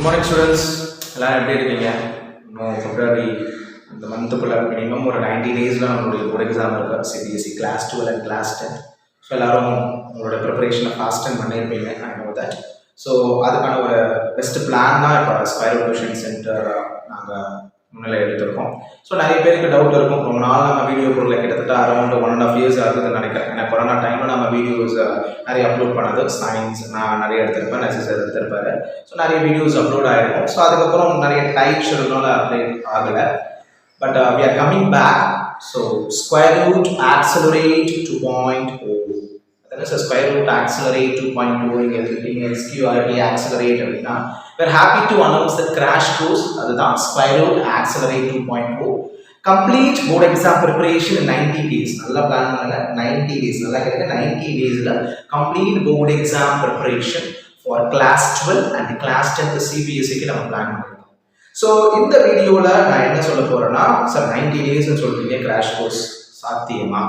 Good morning students. எல்லாரும் எப்படி இருக்கீங்க? இன்னும் February இந்த மந்த்துக்குள்ள மினிமம் ஒரு 90 டேஸ்ல நம்மளுடைய போர்டு எக்ஸாம் இருக்கு. CBSE class 12 and class 10. So எல்லாரும் உங்களோட ப்ரிப்பரேஷனை ஃபாஸ்ட் அண்ட் பண்ணியிருப்பீங்க. I know that. ஸோ அதுக்கான ஒரு பெஸ்ட் பிளான் தான் இப்போ ஸ்கொயர் டியூஷன் சென்டர் நாங்கள் முன்னிலை எடுத்திருக்கோம். ஸோ நிறைய பேருக்கு டவுட் இருக்கும். ரொம்ப நாள் நம்ம வீடியோ போடல, கிட்டத்தட்ட அரௌண்ட் 1.5 years ஆகுதுன்னு நினைக்கிறேன். ஏன்னா கொரோனா டைமில் நம்ம வீடியோஸ் நிறைய அப்லோட் பண்ணது. சயின்ஸ் நான் நிறைய எடுத்திருப்பேன், நெசசரி எடுத்திருப்பாரு. ஸோ நிறைய வீடியோஸ் அப்லோட் ஆகிருக்கும். ஸோ அதுக்கப்புறம் நிறைய டைப் ஷெட்யூல்னால அப்டேட் ஆகலை. But we are coming back. So square root accelerate 2.0. That is a square root accelerate 2.0 இங்க இருக்கீங்க. Sqrt accelerate அப்படின்னா we are happy to announce the crash course. அதுதான் square root accelerate 2.0. Complete board exam preparation in 90 days. நல்லா plan பண்ணுங்க. 90 days நல்லா கேளுங்க. 90 daysல complete board exam preparation for class 12 and class 10 CBSE க்கு நம்ம பிளான் பண்ணிருக்கோம். So இந்த வீடியோவில் நான் என்ன சொல்ல போகிறேன்னா, சார் 90 டேஸ்ன்னு சொல்கிறீங்க கிராஷ் கோர்ஸ், சாத்தியமா?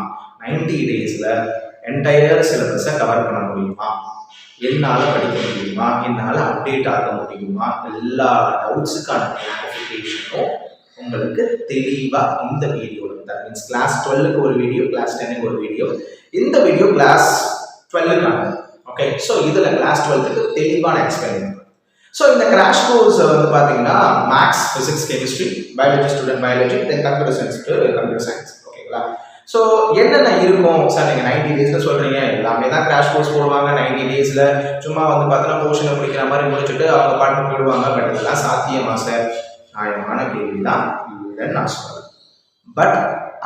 90 டேஸில் என்டையர் சிலபஸை கவர் பண்ண முடியுமா? என்னால் படிக்க முடியுமா? என்னால் அப்டேட் ஆக முடியுமா? எல்லா டவுட்ஸுக்கான கிளாரிஃபிகேஷனும் உங்களுக்கு தெளிவாக இந்த வீடியோவில். தட் மீன்ஸ் கிளாஸ் 12க்கு ஒரு வீடியோ, கிளாஸ் 10க்கு ஒரு வீடியோ. இந்த வீடியோ கிளாஸ் 12க்கான. ஓகே, ஸோ இதில் கிளாஸ் 12க்கு தெளிவான எக்ஸ்பிளைன். ஸோ இந்த கிராஷ் கோர்ஸ் வந்து பார்த்தீங்கன்னா maths, physics, chemistry, biology student biology, then computer science computer science. ஓகேங்களா? ஸோ என்னென்ன இருக்கும் சார்? நீங்கள் 90 டேஸில் சொல்கிறீங்க, எல்லாமே தான் கிராஷ் கோர்ஸ் போடுவாங்க 90 டேஸில். சும்மா வந்து பார்த்தீங்கன்னா போர்ஷனை முடிக்கிற மாதிரி முடிச்சுட்டு அவங்க பாட்டு போயிடுவாங்க. பட் இதெல்லாம் சாத்தியமா சார்? நியாயமான கேள்வி தான், இல்லைன்னு நான் சொல்கிறேன். பட்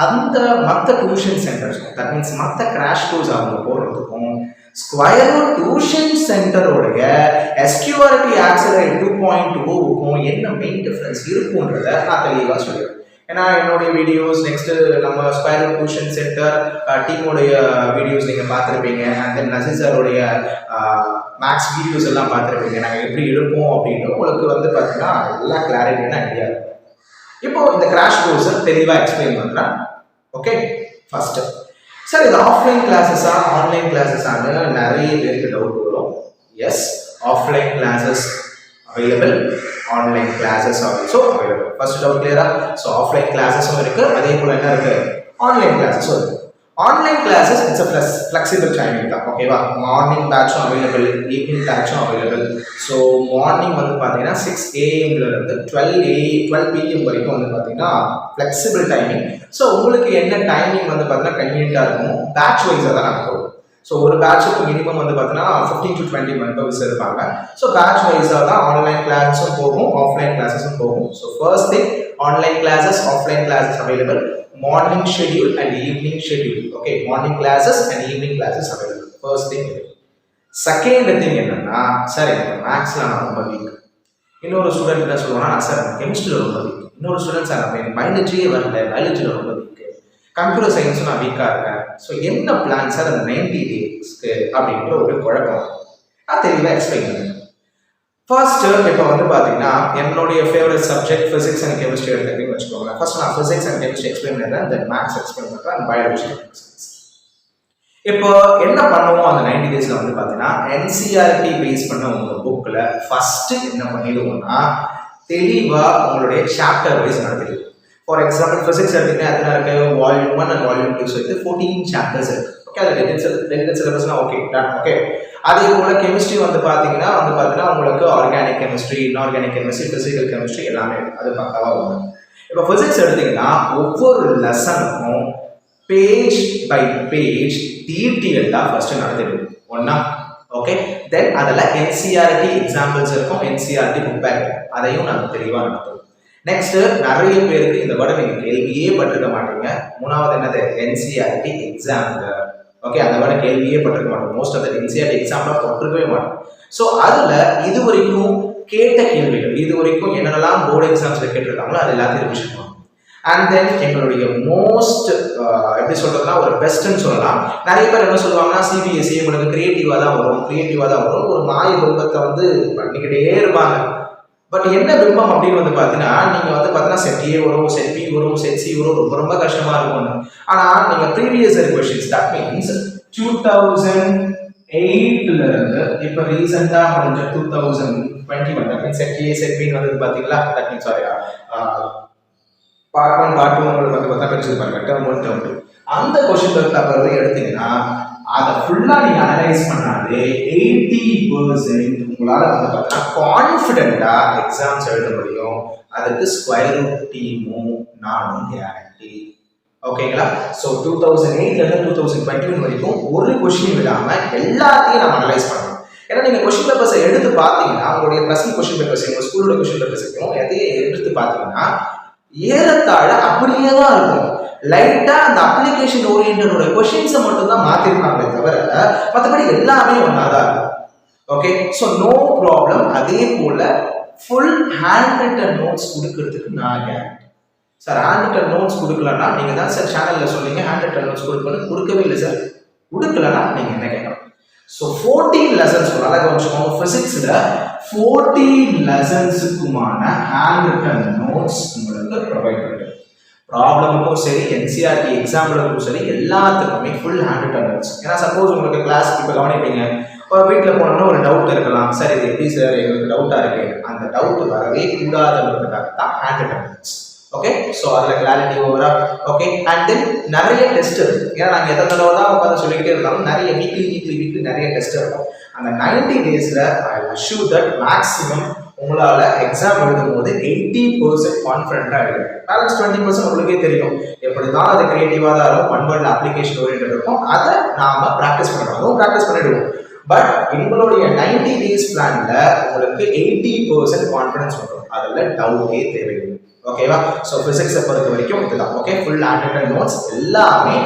அந்த மற்ற டியூஷன் சென்டர்ஸ், தட் மீன்ஸ் மற்ற கிராஷ் கோர்ஸ் அவங்க போடுறதுக்கும் ஸ்கொயர் ரூட் டியூஷன் சென்டரோடைய Sqrt ஆக்சலரேட் 2.0க்கும் என்ன மெயின் டிஃபரன்ஸ் இருக்குன்றத நான் தெளிவாக சொல்லிடுறேன். ஏன்னா என்னுடைய வீடியோஸ், நெக்ஸ்ட் நம்ம ஸ்கொயர் ரூட் டியூஷன் சென்டர் டீமோடைய வீடியோஸ் நீங்கள் பார்த்துருப்பீங்க. அண்ட் தென் நசிசாரோடைய மேக்ஸ் வீடியோஸ் எல்லாம் பார்த்துருப்பீங்க. நாங்கள் எப்படி எடுப்போம் அப்படின்னு உங்களுக்கு வந்து பார்த்தீங்கன்னா எல்லா கிளாரிட்டியான ஐடியா இருக்கும். இப்போ இந்த கிராஷ் கோர்ஸை தெளிவாக எக்ஸ்பிளைன் பண்ணுறேன். ஓகே, ஃபர்ஸ்ட் சார் இது ஆஃப்லைன் கிளாஸஸா ஆன்லைன் கிளாஸஸான்னு நிறைய பேருக்கு டவுட் வரும். Yes, offline classes available, online classes also available. First doubt கிளியரா? ஸோ ஆஃப்லைன் கிளாஸஸும் இருக்கு, அதே போல என்ன இருக்கு, ஆன்லைன் கிளாஸஸும் இருக்கு. Online classes it's a flexible timing தான். ஓகேவா? மார்னிங் பேட்சும் அவைலபிள், ஈவினிங் பேட்சும் அவைலபிள். ஸோ மார்னிங் வந்து பார்த்தீங்கன்னா 6 AM இருந்து 12 PM வரைக்கும் வந்து பார்த்தீங்கன்னா ஃப்ளெக்சிபிள் டைமிங். ஸோ உங்களுக்கு என்ன டைமிங் வந்து பார்த்தீங்கன்னா கன்வீனியன்ட்டாக இருக்கும். பேட்ச் வைஸாக தான் நாங்கள் போகும். ஸோ ஒரு பேட்சுக்கு மினிமம் வந்து பார்த்தீங்கன்னா 15 to 20 மெம்பர்ஸ் இருப்பாங்க. ஸோ பேட்ச் வைஸாக தான் ஆன்லைன் கிளாஸஸும் போகும், ஆஃப்லைன் கிளாஸஸும் போகும். So first thing, online classes, offline classes available. Morning schedule and evening schedule. Okay, morning classes and evening classes available. First thing. Second thing என்னன்னா, sir எனக்கு மேக்ஸ்ல நான் ரொம்ப வீக். இன்னொரு ஸ்டூடெண்ட் என்ன சொல்லுவாங்கன்னா, சார் கெமிஸ்ட்ரியில் ரொம்ப வீக். இன்னொரு ஸ்டூடெண்ட் சார் எனக்கு பயாலஜியே வரல, பயாலஜியில் ரொம்ப வீக். கம்ப்யூட்டர் சயின்ஸும் நான் வீக்காக இருக்கேன். ஸோ என்ன பிளான் சார் அந்த 90 டேஸ்க்கு அப்படின்ற ஒரு குழப்பம் நான் தெளிவாக எக்ஸ்பிளைன் பண்ணுறேன். ஃபர்ஸ்ட் இப்போ வந்து பார்த்தீங்கன்னா என்னுடைய favourite subject physics and chemistry எடுத்துக்கிட்டீங்கன்னு வச்சுக்கோங்க. ஃபர்ஸ்ட் நான் ஃபிசிக்ஸ் அண்ட் கெமிஸ்ட்ரி எக்ஸ்பிளைன் பண்ணுறேன், தென் மேக்ஸ் எக்ஸ்பிளைன் பண்ணுறேன், அண்ட் பயாலஜி. இப்போ என்ன பண்ணுவோம் அந்த 90 டேஸில் வந்து பார்த்தீங்கன்னா என்சிஆர்டி பேஸ் பண்ண உங்கள் புக்கில் ஃபர்ஸ்ட் என்ன பண்ணிடுவோம்னா தெளிவாக உங்களுடைய சாப்டர் வைஸ் நடத்திடுவோம். ஃபார் எக்ஸாம்பிள் ஃபிசிக்ஸ் எடுத்தீங்கன்னா எத்தனை இருக்கு, வால்யூம் 1 அண்ட் வால்யூம் 2 சேர்த்து 14 சாப்டர்ஸ் இருக்கு. ஓகே, அது டென்டல் சிலபஸ்லாம் ஓகே டன். ஓகே, அதே போல கெமிஸ்ட்ரி வந்து பார்த்தீங்கன்னா உங்களுக்கு organic chemistry, inorganic chemistry, physical chemistry எல்லாமே அது பக்காவாக வரும். இப்போ ஃபிசிக்ஸ் எடுத்தீங்கன்னா ஒவ்வொரு லெசனுக்கும் பேஜ் பை பேஜ் டீட்டெயில்டாக ஃபர்ஸ்ட் நடத்திடுவோம் ஒன்னா. ஓகே, தென் அதில் என்சிஆர்டி எக்ஸாம்பிள்ஸ் இருக்கும், என்சிஆர்டி புக் பேக், அதையும் நாங்கள் தெளிவாக நடத்துவோம். நெக்ஸ்ட், நிறைய பேருக்கு இந்த வரை நீங்கள் கேள்வியே பட்டிருக்க மாட்டீங்க. மூணாவது என்னது, என்சிஆர்டி எக்ஸாம்பிள். ஓகே, அந்த மாதிரி கேள்வியே பட்டிருக்க மாட்டோம். மோஸ்ட் ஆஃப் த என்சிஆர்டி எக்ஸாம்பிளாக போட்டிருக்கவே மாட்டோம். ஸோ அதில் இது வரைக்கும் கேட்ட கேள்விகள், இது வரைக்கும் என்னென்னலாம் போர்டு எக்ஸாம்ஸில் கேட்டிருக்காங்களோ அது எல்லாத்தையும் ரிவிஷன் பண்ணுவோம். அண்ட் தென் எங்களுடைய மோஸ்ட் எப்படி சொல்றதுன்னா ஒரு பெஸ்ட்ன்னு சொல்லலாம். நிறைய பேர் என்ன சொல்லுவாங்கன்னா, சிபிஎஸ்சி உங்களுக்கு கிரியேட்டிவாக தான் வரும், ஒரு மாய விருப்பத்தை வந்து பண்ணிக்கிட்டே இருப்பாங்க. பட் என்ன விருப்பம் அப்படின்னு வந்து பார்த்தீங்கன்னா, நீங்கள் வந்து பார்த்தீங்கன்னா செட் ஏ வரும், செட் பி வரும், செட் சி வரும், ரொம்ப ரொம்ப கஷ்டமாக இருக்கும்னு. ஆனால் நீங்கள் previous year questions, that means 2000 8ல இருந்து இப்போ ரீசெண்டா முடிஞ்ச 2021 that means set A set B வந்தது பாத்தீங்களா, that means sorry part 1 part 2 உங்களுக்கு வந்து பார்த்தா பிரிச்சு பாருங்க, டேர்ம் 1 டேர்ம் 2. அந்த கொஸ்டின் பேப்பர் எடுத்தீங்கன்னா அதை ஃபுல்லா நீங்க அனலைஸ் பண்ணாலே 80% உங்களால வந்து பார்த்தா கான்ஃபிடென்ட்டா எக்ஸாம்ஸ் எழுத முடியும். அதுக்கு ஸ்கொயர் ரூட் டீமும் நானும் கேரண்டி. ஓகேங்களா? ஸோ 2008ல இருந்து 2021 வரைக்கும் ஒரு கொஸ்டின் விடாம எல்லாத்தையும் நம்ம அனலைஸ் பண்ணணும். ஏன்னா நீங்க கொஸ்டின் பேப்பர்ஸை எடுத்து பார்த்தீங்கன்னா உங்களுடைய ப்ளஸ் கொஸ்டின் பேப்பர்ஸ் உங்க ஸ்கூலோட கொஸ்டின் பேப்பர்ஸையும் எதையும் எடுத்து பார்த்தீங்கன்னா ஏறத்தாழ அப்படியே தான் இருக்கும். லைட்டா அந்த அப்ளிகேஷன் ஓரியன்டோட கொஸ்டின்ஸை மட்டும் தான் மாத்திருக்காங்களே தவிர மற்றபடி எல்லாமே ஒன்னாதான் இருக்கும். Okay, so no problem. அதே போல ஃபுல் ஹேண்ட் ரிட்டன் நோட்ஸ் கொடுக்கறதுக்கு நான் guarantee. Sir handwritten notes கொடுக்கலன்னா நீங்க தான் சார் சேனல்ல சொன்னீங்க ஹேண்ட் ரிட்டன் நோட்ஸ் கொடுக்கணும், கொடுக்கவே இல்லை சார். கொடுக்கலன்னா நீங்க என்ன கேட்கலாம். ஸோ 14 லெசன்ஸ் நல்லா கவனிச்சுக்கோங்க. பிசிக்ஸ்ல 14 லெசன்ஸுக்குமான ஹேண்ட் ரிட்டன் நோட்ஸ் உங்களுக்கு ப்ரொவைட் பண்ணுறேன். ப்ராப்ளமுக்கும் சரி என்சிஆர்டி எக்ஸாம்பிளுக்கும் சரி எல்லாத்துக்குமே ஃபுல் ஹேண்ட் ரிட்டன் நோட்ஸ். ஏன்னா சப்போஸ் உங்களுக்கு கிளாஸ் இப்போ கவனிப்பீங்க, ஒரு வீட்டில் போனோம்னா ஒரு டவுட் இருக்கலாம், சார் இது எப்படி சார் எங்களுக்கு டவுட்டாக இருக்கு, அந்த டவுட் வரவே கூடாதுன்றதுக்காக தான் hand return notes. Okay, so அதில் கிளாரிட்டி ஓவரா. ஓகே, அண்ட் தென் நிறைய டெஸ்ட் இருக்கு. ஏன்னா நாங்கள் எத்தனை தடவை தான் உட்காந்து சொல்லிக்கிட்டே இருந்தாலும் நிறைய வீக்லி நிறைய டெஸ்ட் இருக்கும். அந்த 90 டேஸில் ஐ அஷ்யூர் தட் மேக்ஸிமம் உங்களால் எக்ஸாம் எழுதும் போது 80% கான்ஃபிடென்ட்டாக எழுதும். பேலன்ஸ் 20% உங்களுக்கே தெரியும். எப்படி தான் அது கிரியேட்டிவாக தான் இருக்கும், ஒன் வேர்ல்டு அப்ளிகேஷன் ஓரியன்ட் இருக்கும். அதை நாம ப்ராக்டிஸ் பண்ணுறோம், அதுவும் ப்ராக்டிஸ் பண்ணிடுவோம். பட் எங்களுடைய 90 டேஸ் பிளான்ல உங்களுக்கு 80% கான்ஃபிடன்ஸ் வரும். அதில் டவுட்டே தேவையில்லை. ஓகேவா? ஸோ பிசிக்ஸை பொறுத்த வரைக்கும் இதுதான். Okay, full handwritten notes எல்லாமே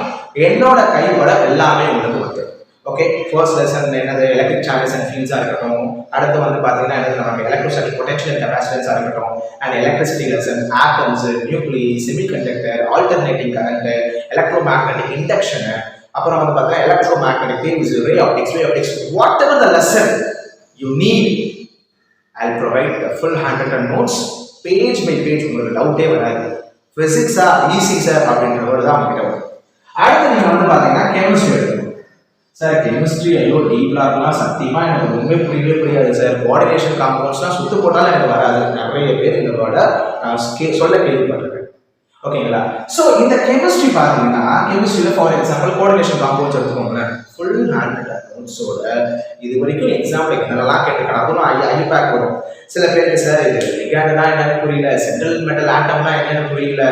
என்னோட கைப்பட எல்லாமே உங்களுக்கு வந்து. ஓகே, ஃபர்ஸ்ட் லெசன் என்னது எலக்ட்ரிக் சார்ஜஸ் அண்ட் ஃபீல்ட்ஸாக இருக்கட்டும். அடுத்து வந்து பார்த்தீங்கன்னா என்னது நமக்கு எலக்ட்ரோஸ்டாட்டிக் பொட்டன்ஷியல் கெப்பாசிட்டன்ஸாக இருக்கட்டும், and electricity lesson, atoms, nuclei, semiconductor, alternating current, electromagnetic induction, அப்புறம் வந்து பார்த்தீங்கன்னா electromagnetic waves, ray optics, whatever the lesson you need, I'll provide the full handwritten notes, page by page. உங்களுக்கு டவுட்டே வராது. பிசிக்ஸா easy sir அப்படின்ற ஒரு தான் உங்ககிட்ட வரும். அடுத்து நீங்க வந்து பாத்தீங்கன்னா கெமிஸ்ட்ரி எடுக்கணும். சார் கெமிஸ்ட்ரி ஐயோ டீப்லாக்லாம் சத்தியமா எனக்கு ஒன்றுமே புரியவே புரியாது சார். கோஆர்டினேஷன் காம்பவுண்ட்ஸ்லாம் சுத்து போட்டாலும் எனக்கு வராது. நிறைய பேர் இந்த வேர்டை சொல்ல கேள்விப்பட்டிருக்கேன். ஓகேங்களா? ஸோ இந்த கெமிஸ்ட்ரி பார்த்தீங்கன்னா கெமிஸ்ட்ரியில் ஃபார் எக்ஸாம்பிள் கோஆர்டினேஷன் காம்பவுண்ட்ஸ் எடுத்துக்கோங்க. ஃபுல் ஹேண்ட் நோட்ஸோட இது வரைக்கும் எக்ஸாம்பிள் என்னெல்லாம் கேட்டிருக்காங்க. அதுவும் ஐபேக் வரும். சில பேருக்கு சார் இது லிகாண்ட்னா என்னன்னு புரியல, சென்ட்ரல் மெட்டல் ஆட்டம்னா என்னன்னு புரியல,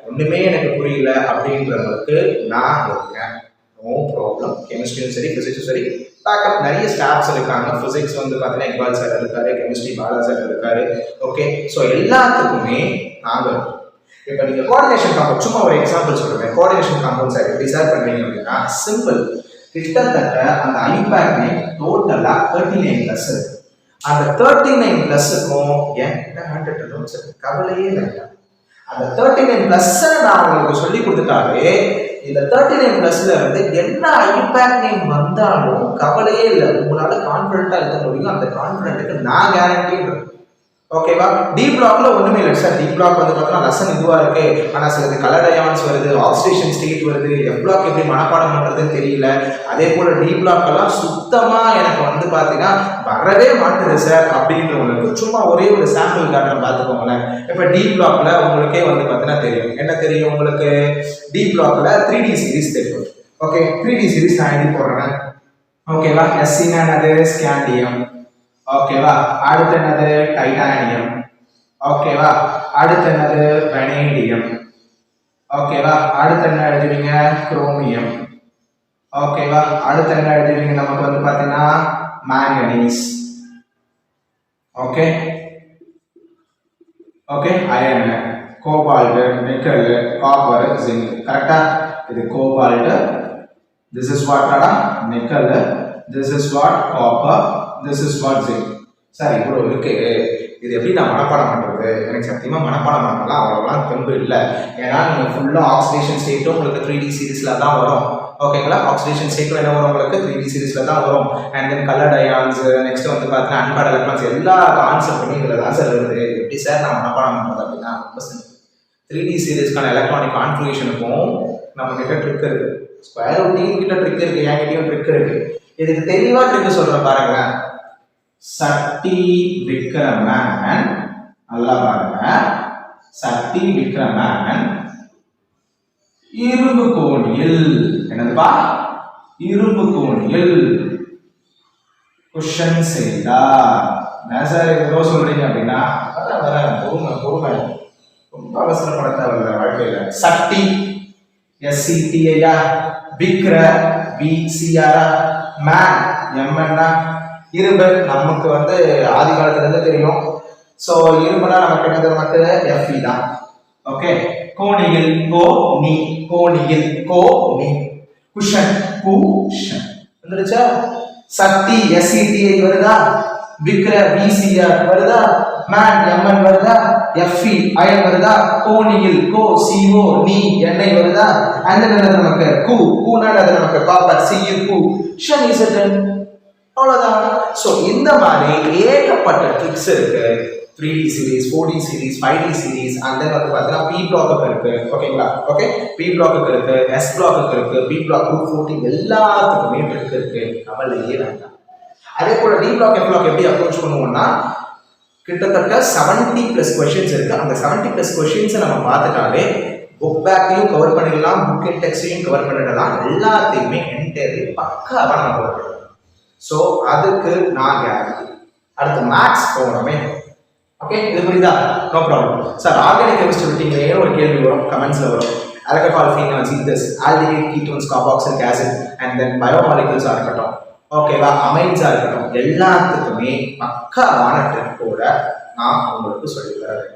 ஒன்றுமே எனக்கு புரியல அப்படின்றவங்களுக்கு நான் இருக்கேன். No problem. கெமிஸ்ட்ரியும் சரி ஃபிசிக்ஸும் சரி பேக்கப் நிறைய ஸ்டாஃப்ஸ் இருக்காங்க. ஃபிசிக்ஸ் வந்து பார்த்தீங்கன்னா இக்பால் சார் இருக்காரு, கெமிஸ்ட்ரி பாலா சார் இருக்காரு. ஓகே, ஸோ எல்லாத்துக்குமே நாங்கள் இருக்கோம். இப்போ நீங்கள் கோஆர்டினேஷன் காம்பவுண்ட் சும்மா ஒரு எக்ஸாம்பிள் சொல்கிறேன். கோஆர்டினேஷன் காம்பவுண்ட் சார் எப்படி சார் பண்ணுறீங்க அப்படின்னா சிம்பிள். கிட்டத்தட்ட அந்த ஐபேக்னே டோட்டலாக 39 ப்ளஸ் இருக்கு. அந்த 39 ப்ளஸ்ஸுக்கும் என்கிட்ட ஹேண்ட் ரிட்டன் நோட்ஸ் இருக்கு, கவலையே இல்லை. அந்த 39 ப்ளஸ்ஸை நான் உங்களுக்கு சொல்லி கொடுத்துட்டாலே இந்த 39 ப்ளஸ்ல இருந்து என்ன ஐபேக் நேம் வந்தாலும் கவலையே இல்லை, உங்களால கான்ஃபிடென்ட்டா இருக்க முடியும். அந்த கான்ஃபிடென்ட்டுக்கு நான் கேரண்டி. ஓகேவா? டி பிளாக்ல ஒண்ணுமே இல்லை சார். டி பிளாக் வந்து பார்த்தீங்கன்னா லெசன் இதுவா இருக்கு, ஆனால் சிலது கலர் அயான்ஸ் வருது, ஆக்சிடேஷன் ஸ்டேட் வருது, எஃப் பிளாக் எப்படி மனப்பாடம் பண்றதுன்னு தெரியல. அதே போல டி பிளாக் எல்லாம் சுத்தமா எனக்கு வந்து பார்த்தீங்கன்னா வரவே மாட்டுது சார் அப்படின்றவங்களுக்கு சும்மா ஒரே ஒரு சாம்பிள் காட்டுறேன் பார்த்துக்கோங்களேன். இப்போ டி பிளாக்ல உங்களுக்கே வந்து பார்த்தீங்கன்னா தெரியும். என்ன தெரியும் உங்களுக்கு? டி பிளாக்ல 3D சீரிஸ் தெரியும். ஓகே, 3D சீரிஸ் நான் எழுதி போடுறேன். ஓகேவா? எஸ்சினா என்னது? ஸ்கேண்டியம். ஓகேவா? அடுத்து என்னது? டைட்டானியம். ஓகேவா? அடுத்து என்னது? வெனேடியம். ஓகேவா? அடுத்து என்ன எழுதுவீங்க? குரோமியம். ஓகேவா? அடுத்து என்ன எழுதுவீங்க? நமக்கு வந்து பாத்தீங்கன்னா manganese. Okay okay, iron, cobalt, nickel, copper, zinc. கரெக்டா? இது cobalt, this is what nickel, this is what copper, this is what zinc. Sir இவ்வளோ இருக்கு, இது எப்படி நான் மனப்பாடம் பண்ணுறது? எனக்கு சத்தியமாக மனப்பாடம் பண்ணலாம் அவ்வளோலாம் தெம்பு இல்லை. ஏன்னா நீங்கள் ஃபுல்லாக ஆக்சிடேஷன் ஸ்டேட்டும் உங்களுக்கு 3D சீரீஸில் தான் வரும். ஓகேங்களா? ஆக்சிடேஷன் ஸ்டேட்டும் என்ன வரும் உங்களுக்கு? 3D சீரீஸில் தான் வரும். And then coloured ions, next வந்து பார்த்தீங்கன்னா அன்பேர்ட் எலக்ட்ரான்ஸ், எல்லா கான்செப்ட்டுமே இதில் தான் சார் வருது. எப்படி சார் நான் மனப்பாடம் பண்ணுறது அப்படின்னா ரொம்ப சிம்பிள். 3D சீரீஸ்க்கான எலக்ட்ரானிக் கான்ஃபிகரேஷனுக்கும் நம்ம கிட்ட ட்ரிக் இருக்குது. ஸ்கொயர் ரூட் கிட்ட ட்ரிக் இருக்குது, என்கிட்டயும் ட்ரிக் இருக்குது. இதுக்கு தெளிவா திருப்பி சொல்றேன் பாருங்களேன். சட்டி விக்கிற மேன், நல்லா பாருங்க, சட்டி விக்கிற மேன் இரும்பு கோணியில், என்னதுப்பா, இரும்பு கோணியில் குஷன் செய்தார். என்ன சார் ஏதோ சொல்றீங்க அப்படின்னா, வர பொறுமை ரொம்ப அவசரப்பட தேவையில்ல வாழ்க்கையில. சட்டி SCTIயா, விக்கிற VCRா, மேன் MNனா, இரும்பு நமக்கு வந்து ஆதி காலத்துல இருந்து தெரியும். ஸோ இரும்புனா நமக்கு என்னது, நமக்கு FE தான். ஓகே, கோணியில் கோணி, கோணியில் கோணி, குஷன் குஷன் வந்துருச்சா. சக்தி SCTI வருதா, விக்கிர VCR வருதா, மேன் MN வருதா, FE அயன் வருதா, கோணியில் CO நீ எண்ணெய் வருதா, அந்த நமக்கு கூனால அது நமக்கு காப்பர் CU ஷன் இசட்டன், அவ்வளவுதான். ஸோ இந்த மாதிரி ஏகப்பட்ட ட்ரிக்ஸ் இருக்கு. 3D series, 4D series, 5D series, and then வந்து பார்த்தீங்கன்னா P பிளாக்கு இருக்கு. ஓகேங்களா? ஓகே, P பிளாக்கு இருக்கு, S பிளாக்கு இருக்கு, B பிளாக், குரூப் 14 எல்லாத்துக்குமே ட்ரிக் இருக்கு. கவலையே வேண்டாம். அதே போல D பிளாக், F பிளாக் எப்படி அப்ரோச் பண்ணுவோம்னா, கிட்டத்தட்ட 70+ கொஸ்டின்ஸ் இருக்கு. அந்த 70+ கொஸ்டின்ஸை நம்ம பார்த்துட்டாலே புக் பேக்கையும் கவர் பண்ணிடலாம், புக் அண்ட் டெக்ஸ்டையும் கவர் பண்ணிடலாம், எல்லாத்தையுமே என்டையர்லி பக்காவாக நம்ம கவர் பண்ணலாம். ஸோ அதுக்கு நான் கேரண்டி. அடுத்து மேத்ஸ் போகணுமே. ஓகே, இது புரியுதா? No problem sir. Organic chemistry விட்டீங்களே ஒரு கேள்வி வரும், கமெண்ட்ஸ்ல வரும். Alcohol, phenols, ethers, aldehyde, ketones, carboxylic acid, and then பயோமாலிகுல்ஸாக இருக்கட்டும், ஓகேவா, அமைன்ஸாக இருக்கட்டும், எல்லாத்துக்குமே பக்காவான ட்ரிக்கோட நான் உங்களுக்கு சொல்லி தரேன்.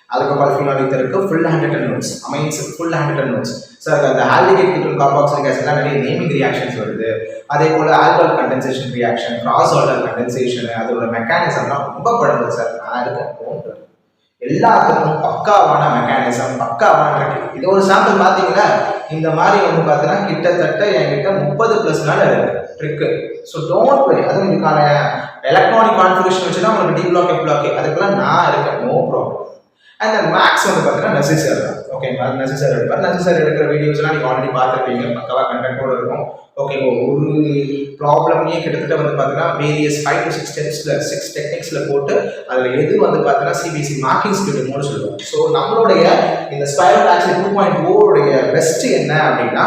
ஆல்கஹால், ஃபீனால், ஈத்தருக்கு full hand notes, amines full hand notes. Sir அந்த ஆல்டிஹைட், கீட்டோன், கார்பாக்சிலிக் ஆசிட்லாம் நிறைய நேமிங் ரியாக்ஷன்ஸ் வருது. அதே போல alcohol condensation reaction, cross aldol condensation, அதோட மெக்கானிசம்லாம் ரொம்ப பழகுது சார். நான் இருக்கேன், எல்லாத்துக்கும் பக்காவான மெக்கானிசம், பக்காவான ட்ரிக். இது ஒரு சாம்பிள் பார்த்தீங்கன்னா, இந்த மாதிரி வந்து பார்த்தீங்கன்னா கிட்டத்தட்ட என்கிட்ட 30+ நாள் ட்ரிக்கு. So don't worry. அதுவும் இதுக்கான எலக்ட்ரானிக் கான்ஃபிகரேஷன் வச்சு தான் உங்களுக்கு D பிளாக், F பிளாக், அதுக்கெல்லாம் நான் இருக்கேன், no problem. And then maths வந்து பார்த்தீங்கன்னா நெசசரி தான். ஓகேங்களா? நெசசரி எடுப்பார். நெசசரி எடுக்கிற வீடியோஸ்லாம் நீங்கள் ஆல்ரெடி பார்த்துருப்பீங்க, பக்காவாக கண்டென்ட்டோடு இருக்கும். ஓகேங்க, ஒரு ப்ராப்ளம்லேயே கிட்டத்தட்ட வந்து பார்த்தீங்கன்னா வேரியஸ் 5 to 6 ஸ்டெப்ஸில் 6 டெக்னிக்ஸில் போட்டு அதில் எது வந்து பார்த்தீங்கன்னா CBSE மார்க்கிங் ஸ்கீம் மோடு சொல்லுவோம். ஸோ நம்மளுடைய இந்த ஸ்பைரல் ஆக்சுவலி 2.0 பெஸ்ட் என்ன அப்படின்னா,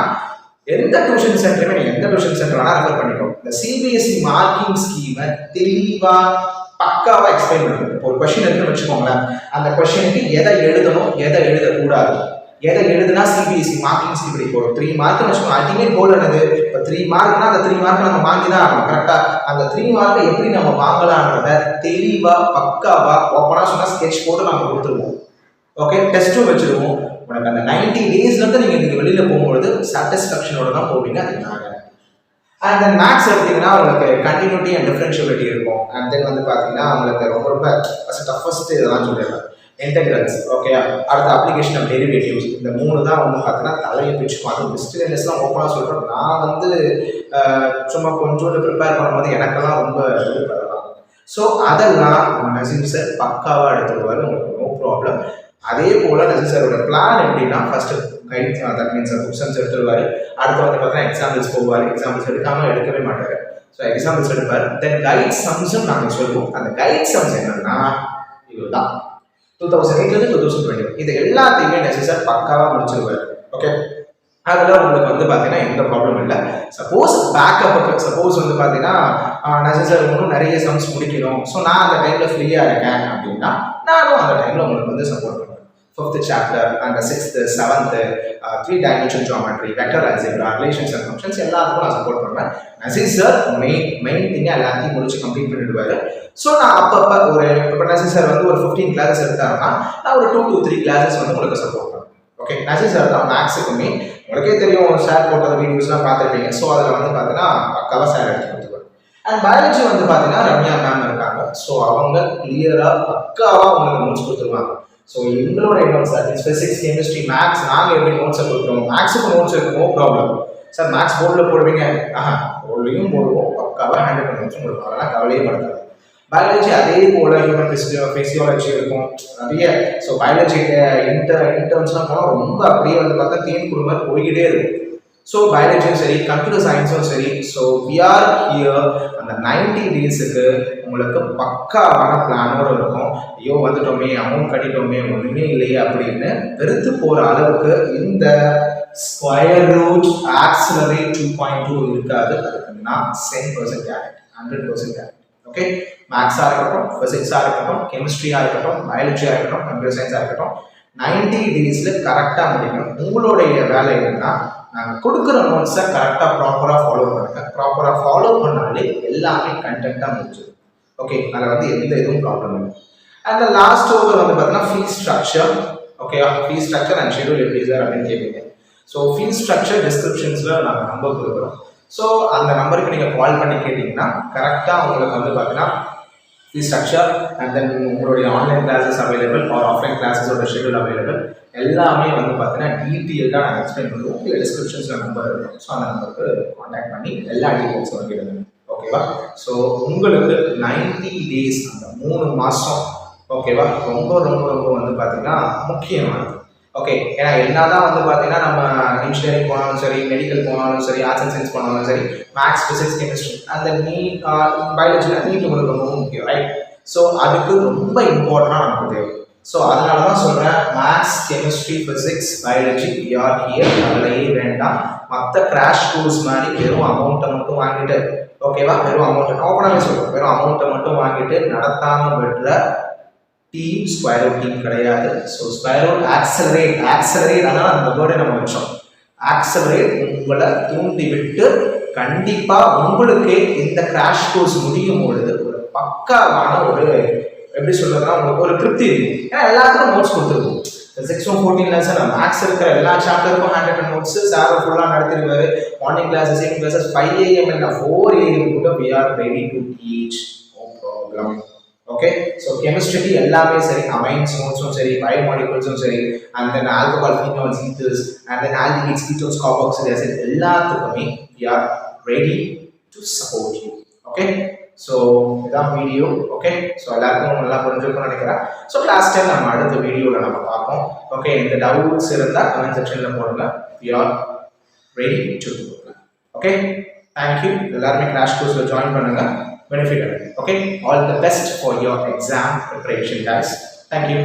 எந்த டியூஷன் சென்டருமே நீங்கள் எந்த டியூஷன் சென்டர் வேணால் ரெஃபர் பண்ணிக்கோங்க. இந்த CBSE மார்க்கிங் ஸ்கீமை தெளிவாக பக்காவாக எக்ஸ்பிளைன் பண்ணுறது. இப்போ ஒரு கொஸ்டின் இருக்குன்னு வச்சுக்கோங்களேன், அந்த கொஸ்டினுக்கு எதை எழுதணும், எதை எழுதக்கூடாது, எதை எழுதுனா CBSE மார்க்கிங் ஸ்கீம் இப்படி போடும். 3 மார்க்னு வச்சுக்கோங்க. அல்டிமேட் கோல் என்னது, இப்போ 3 மார்க்னா அந்த 3 மார்க் நம்ம வாங்கி தான் ஆகணும். கரெக்டாக அந்த 3 மார்க்கை எப்படி நம்ம வாங்கலான்றத தெளிவாக பக்காவாக ஓப்பனாக சொன்னால் ஸ்கெட்ச் போட்டு நம்ம கொடுத்துருவோம். ஓகே, டெஸ்ட்டும் வச்சுருவோம். உனக்கு அந்த 90 டேஸ்லேருந்து நீங்கள் இதுக்கு வெளியில் போகும்பொழுது சாட்டிஸ்ஃபேக்ஷனோட தான் போவீங்க. அது நாங்கள். அண்ட் தென் மேக்ஸ் எடுத்தீங்கன்னா உங்களுக்கு கண்டினியூட்டி அண்ட் டிஃபரன்ஷியபிலிட்டி இருக்கும். அண்ட் தென் வந்து பார்த்தீங்கன்னா உங்களுக்கு ரொம்ப டஃபஸ்ட் இதெல்லாம் சொல்லிடுறேன், இன்டெகிரல்ஸ். ஓகே, அடுத்த அப்ளிகேஷன் ஆஃப் டெரிவேட்டிவ்ஸ். இந்த 3 தான் வந்து பார்த்தீங்கன்னா தலையை பிடிச்சிக்கும். அது மிஸ்டேக்ஸ்லாம் ஓப்பனாக சொல்கிறேன். நான் வந்து சும்மா கொஞ்சோண்டு ப்ரிப்பேர் பண்ணும்போது எனக்கெல்லாம் ரொம்ப இது பண்ணலாம். ஸோ அதெல்லாம் நம்ம நசீம் சார் பக்காவாக எடுத்துருவார், உங்களுக்கு நோ ப்ராப்ளம். அதே போல் நசீம் சாரோட பிளான் எப்படின்னா, first guides, that means books எடுத்துருவார். அடுத்து வந்து பார்த்தீங்கன்னா எக்ஸாம்பிள்ஸ் போவார். எக்ஸாம்பிள்ஸ் எடுக்காமல் எடுக்கவே மாட்டார். ஸோ எக்ஸாம்பிள்ஸ் எடுப்பார். தென் கைட் சம்ஸும் நாங்கள் சொல்லுவோம். அந்த கைட் சம்ஸ் என்னன்னா இதுதான் 2008 2020 இது எல்லாத்தையுமே நெசசரி பக்காவாக முடிச்சிருவார். ஓகே, அதில் உங்களுக்கு வந்து பார்த்தீங்கன்னா எந்த ப்ராப்ளம் இல்லை. சப்போஸ் பேக்கப்புக்கு சப்போஸ் வந்து பார்த்தீங்கன்னா நெசசரி இன்னும் நிறைய சம்ஸ் முடிக்கணும், ஸோ நான் அந்த டைமில் ஃப்ரீயாக இருக்கேன் அப்படின்னா நானும் அந்த டைமில் உங்களுக்கு வந்து சப்போர்ட் பண்ணுவேன். 5th chapter and 6th, 7th, 3-dimensional geometry, vector algebra, relations and functions எல்லாத்துக்கும் நான் சப்போர்ட் பண்ணுவேன். நசீர் சார் மெயின் திங்கை எல்லாத்தையும் முடிச்சு கம்ப்ளீட் பண்ணிடுவாரு. ஸோ நான் அப்பப்போ ஒரு இப்போ நசீர் சார் வந்து ஒரு 15 கிளாஸஸ் எடுத்தாருன்னா நான் ஒரு 2 to 3 கிளாஸஸ் வந்து உங்களுக்கு சப்போர்ட் பண்ணுவேன். ஓகே, நசீர் சார் தான் மேக்ஸுக்குமே உங்களுக்கே தெரியும், சார் போட்ட வீடியோஸ்லாம் பார்த்துருப்பீங்க. ஸோ அதில் வந்து பார்த்தீங்கன்னா பக்காவாக சார் எடுத்து கொடுத்துருவாரு. அண்ட் பயாலஜி வந்து பார்த்தீங்கன்னா ரம்யா மேம் இருக்காங்க. ஸோ அவங்க கிளியராக பக்காவாக உங்களுக்கு நோட்ஸ் கொடுத்துருவாங்க. ஸோ எங்களோட நோட்ஸ் ஃபிசிக்ஸ், கெமிஸ்ட்ரி, மேக்ஸ் நாங்கள் எப்படி நோட்ஸை கொடுக்குறோம், மேக்ஸுக்கு நோட்ஸ் இருக்கு, நோ ப்ராப்ளம். சார் மேக்ஸ் போர்டில் போடுவீங்க, போர்ட்லையும் போடுவோம், பக்காவாக ஹேண்டில் பண்ணி நோட்ஸும் கொடுப்போம், அதெல்லாம் கவலையே படுத்தாது. பயாலஜி அதே போல் ஹியூமன் ஃபிசியாலஜி இருக்கும் நிறைய. ஸோ பயாலஜி இன்டர்ம்ஸ்லாம் போனால் ரொம்ப அப்படியே வந்து பார்த்தா தேன் குடும்பம் போய்கிட்டே இருக்கும். ஸோ பயாலஜியும் சரி கம்ப்யூட்டர் சயின்ஸும் சரி. So we are here. அந்த 90 டேஸுக்கு உங்களுக்கு பக்காவான பிளானோடு இருக்கும். ஐயோ வந்துட்டோமே, அமௌண்ட் கட்டிட்டோமே, ஒன்றுமே இல்லையே அப்படின்னு வெறுத்து போகிற அளவுக்கு இந்த ஸ்கொயர் ரூட் ஆக்ஸலரேட் 2.2 இருக்காது. அதுக்கு நான் 10% கேரண்டி, 100% கேரண்டி. ஓகே, மேக்ஸாக இருக்கட்டும், ஃபிசிக்ஸாக இருக்கட்டும், கெமிஸ்ட்ரியாக இருக்கட்டும், பயாலஜியாக இருக்கட்டும், கம்ப்யூட்டர் சயின்ஸாக இருக்கட்டும், 90 டேஸில் கரெக்டாக முடிக்கணும். உங்களுடைய வேலை என்னன்னா, நாங்கள் கொடுக்குற நோட்ஸை கரெக்டாக ப்ராப்பராக ஃபாலோ பண்ணுங்க. ப்ராப்பராக ஃபாலோ பண்ணாலே எல்லாமே கண்டென்ட்டாக முடிச்சிடும். ஓகே, அதில் வந்து எந்த இதுவும் ப்ராப்ளம் இல்லை. அண்ட் லாஸ்ட் ஓவர் வந்து பார்த்தீங்கன்னா fees structure. Okay, fees structure and schedule எப்படி சார் அப்படின்னு கேட்பீங்க. ஸோ ஃபீஸ் ஸ்ட்ரக்சர் டிஸ்கிரிப்ஷன்ஸில் நாங்கள் நம்பர் கொடுக்குறோம். ஸோ அந்த நம்பருக்கு நீங்கள் கால் பண்ணி கேட்டிங்கன்னா கரெக்டாக உங்களுக்கு வந்து பார்த்தீங்கன்னா ஃபீஸ் ஸ்ட்ரக்சர் அண்ட் தென் உங்களுடைய online classes available or offline கிளாஸஸோட ஷெடியூல் அவைலபிள் எல்லாமே வந்து பார்த்தீங்கன்னா டீட்டெயில்டாக நாங்கள் எக்ஸ்பிளைன் பண்ணுவோம். உங்கள் டிஸ்கிரிப்ஷன்ஸில் நம்பர் இருக்கும். ஸோ அந்த நம்பருக்கு கான்டாக்ட் பண்ணி எல்லா டீட்டெயில்ஸும் கேளுங்க. ஓகேவா? ஸோ உங்களுக்கு 90 டேஸ் அந்த 3 மாதம் ஓகேவா ரொம்ப ரொம்ப ரொம்ப வந்து பார்த்தீங்கன்னா முக்கியமானது. ஓகே, ஏன்னா என்னதான் வந்து பார்த்தீங்கன்னா நம்ம இன்ஜினியரிங் போனாலும் சரி, மெடிக்கல் போனாலும் சரி, ஆர்ட்ஸ் அண்ட் சயின்ஸ் போனாலும் சரி, மேக்ஸ், ஃபிசிக்ஸ், கெமிஸ்ட்ரி அந்த நீட் பயாலஜியில் நீட் உங்களுக்கு ரொம்ப முக்கியம், ரைட்? ஸோ அதுக்கு ரொம்ப இம்பார்ட்டண்டாக நமக்கு தேவை. ஸோ அதனால தான் சொல்கிறேன், maths, chemistry, physics, biology are here. அதிலேயே வேண்டாம். மற்ற கிராஷ் கோர்ஸ் மாதிரி வெறும் அமௌண்ட்டை மட்டும் வாங்கிட்டு ஓகேவா, வெறும் அமௌண்ட்டை ஓப்பனாகவே சொல்கிறேன், வெறும் அமௌண்ட்டை மட்டும் வாங்கிட்டு நடத்தாமல் விடுற டீம் ஸ்கொயர் ரூட் டீம் கிடையாது. ஸோ ஸ்கொயர் ரூட் ஆக்சலரேட் அதான் அந்த வேர்டை நம்ம வச்சோம். ஆக்சலரேட் உங்களை தூண்டி விட்டு கண்டிப்பாக உங்களுக்கு இந்த கிராஷ் கோர்ஸ் முடியும் பொழுது ஒரு பக்காவான ஒரு எப்படி சொல்றதுன்னா உங்களுக்கு ஒரு திருப்தி இருக்கும். ஏன்னா எல்லாத்துக்கும் நோட்ஸ் கொடுத்துருக்கும். 614 லெசன் மேக்ஸ் இருக்கிற எல்லா சாப்டருக்கும் ஹேண்ட் நோட்ஸ் சார் ஃபுல்லாக நடத்திருக்காரு. Morning classes, evening classes 5 AM and 4 AM கூட we are ready to teach, no problem. Okay, so கெமிஸ்ட்ரிக்கு எல்லாமே சரி, அமைன்ஸ் நோட்ஸும் சரி, பயோமாலிகுல்ஸும் சரி, and then alcohol, phenols, ethers, and then aldehydes, ketones, carboxylic acid எல்லாத்துக்குமே we are ready to support you. Okay, so இதான் வீடியோ. ஓகே, ஸோ எல்லாருக்கும் நல்லா புரிஞ்சிருக்கும்னு நினைக்கிறேன். ஸோ கிளாஸ் 10 நம்ம அடுத்த வீடியோவில் நம்ம பார்ப்போம். ஓகே, இந்த டவுட்ஸ் இருந்தால் கமெண்ட் செக்ஷனில் போடுங்க. we are ready to do it. Okay, thank you. எல்லாருமே கிராஷ் கோர்ஸில் ஜாயின் பண்ணுங்க, benefit. Okay, all the best for your exam preparation, guys. Thank you.